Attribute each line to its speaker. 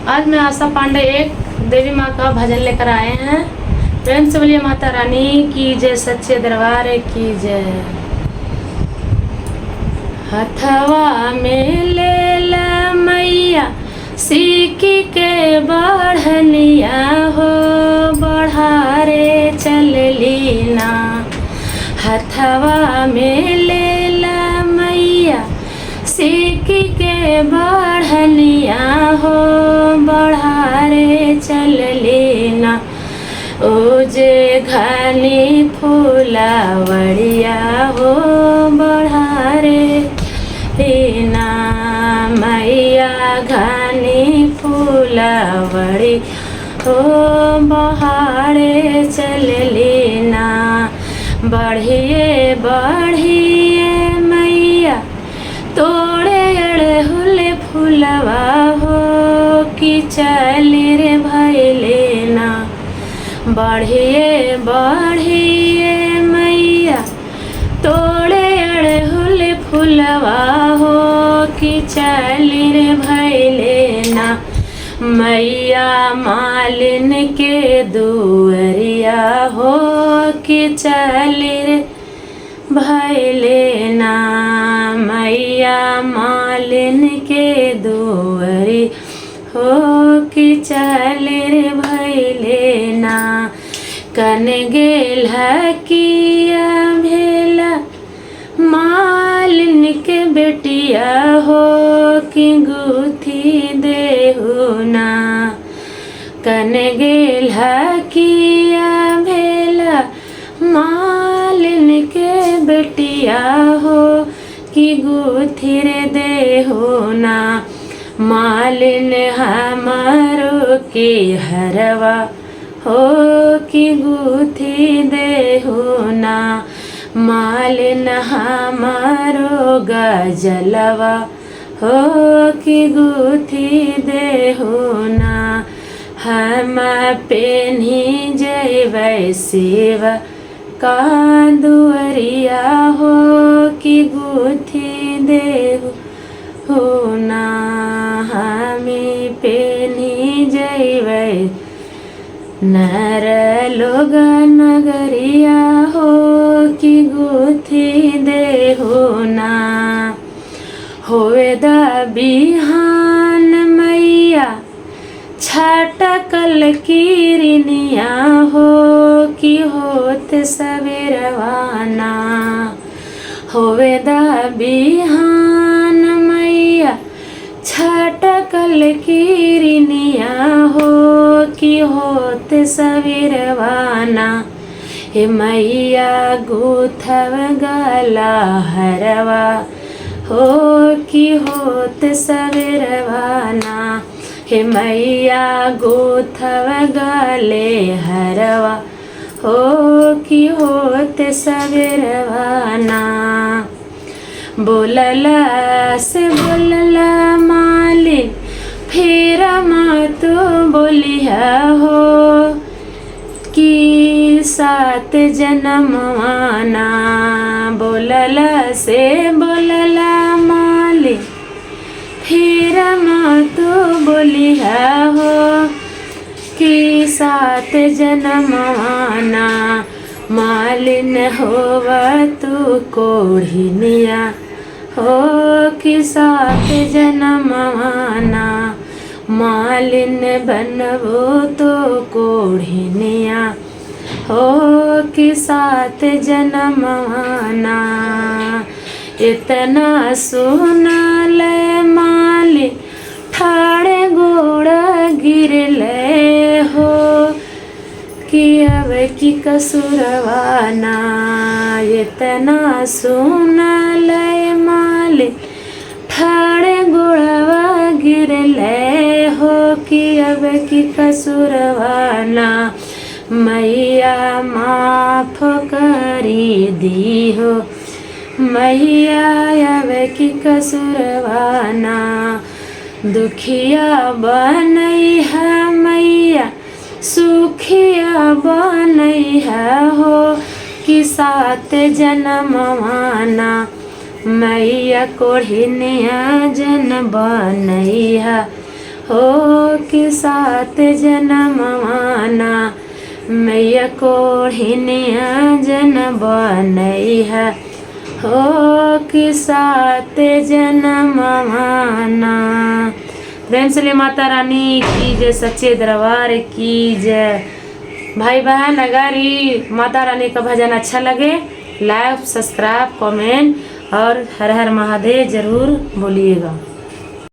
Speaker 1: आज मैं आशा पांडे एक देवी माँ का भजन लेकर आए हैं। प्रेम से बोलिए माता रानी की जय, सच्चे दरबार की जय। हथवा में ले ला मैया सीखी के बढ़निया हो, बढ़ारे चल लीना। हथवा में ले ला मैया सीखी के बढ़निया हो, बढ़ारे चल लेना। ओ जे घनी फूलावड़िया हो, बढ़ारे लेना। मैया घनी फूलावड़ी हो, बहारे चल लेना। बढ़िए बढ़िए मैया तोड़े अड़हुल फुलवा हो, कि चली रे भाई लेना। बढ़िए बढ़िए मैया तोड़े अड़हुल फुलवा हो, कि चली रे भाई लेना। मैया मालिन के दुअरिया हो, कि चली रे भाई लेना। मैया मालिन के दुअरी हो, कि चल रे भाई लेना। कन गेल किया भेला मालिन के बेटिया हो, कि गुथी देहु ना। कन गेल किया भेला मालिन के बेटिया हो, कि गुथिर देहो ना। मालिन हमारो के हरवा हो, कि गुथी देहो ना। मालिन हमारो गजलवा हो, कि गुथी देहो ना। हम पेन्ही जैबै सेवा का दुअरिया हो, कि गुथी देहु हो ना। हमें पेनी जैबै नर लोग नगरिया हो, कि गुथी देहु ना। होवे द बिहान मैया छटकल किरनिया हो, कि होत सवेरवाना। होवे द बिहान मैया छटकल किरनिया हो, कि होत सवेरवाना। हे मैया गुथव गला हरवा हो, कि होत सवेरवाना। हे मैया गुथव गले हरवा हो, कि होत सवेरवाना। बोलला से बोलला मालिन फिर मत बोलिया हो, कि सात जन्मवाना। बोलला से बोलला मालिन फिर मत बोलिया हो, कि सात जन्मवाना। मालिन होवा तू कोढ़िनिया हो, कि सात जन्मवाना। मालिन बनबो तो कोढ़िनिया हो, कि सात जन्मवाना। इतना सुनल मालिन ठाड़े गोड़ा गिरले हो, कि अब की कसुरवाना। इतना सुनल मालिन ठाड़े गोड़वा गिरले हो, कि अब की कसुरवाना। मैया माफ करी दी हो, मैया अब की कसुरवाना। दुखिया बनई है मैया सुखिया बनई है हो, कि सात जन्मवाना। मैया कोढ़िनिया जन बनई है हो कि सात जन्म माना मैया कोढ़िनिया जन बनैहा हो कि सात जन्म माना। प्रेम से ले माता रानी की जय, सच्चे दरबार की जय। भाई बहन अगर ये माता रानी का भजन अच्छा लगे लाइक सब्सक्राइब कमेंट और हर हर महादेव जरूर बोलिएगा।